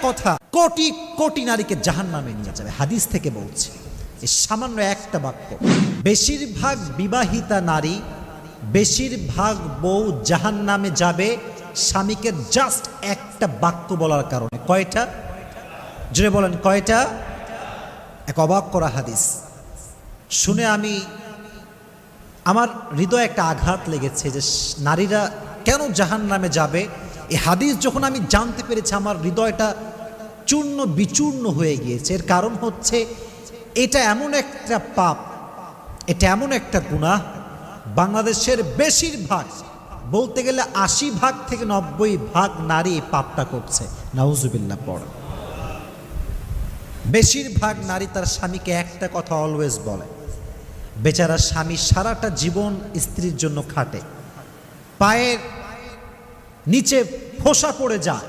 কথা কোটি কোটি নারীকে জাহান্নামে নিয়ে যাবে। হাদিস থেকে বলছি, এই সামান্য একটা বাক্য। বেশিরভাগ বিবাহিতা নারী, বেশিরভাগ বউ জাহান্নামে যাবে স্বামীকে জাস্ট একটা বাক্য বলার কারণে। কয়টা? জোরে বলেন কয়টা? এক অবাক করা হাদিস শুনে আমার হৃদয়ে একটা আঘাত লেগেছে যে নারীরা কেন জাহান্নামে যাবে। এই হাদিস যখন আমি জানতে পেরেছি, আমার হৃদয়টা চূর্ণ বিচূর্ণ হয়ে গিয়েছে। এর কারণ হচ্ছে এটা এমন একটা পাপ, এটা এমন একটা গুনাহ, বাংলাদেশের বেশিরভাগ, বলতে গেলে ৮০ থেকে ৯০ নারী এই পাপটা করছে। নাউজুবিল্লাহ পড়ে। বেশিরভাগ নারী তার স্বামীকে একটা কথা অলওয়েজ বলে। বেচারা স্বামী সারাটা জীবন স্ত্রীর জন্য খাটে, পায়ের নিচে ফোসা পড়ে যায়,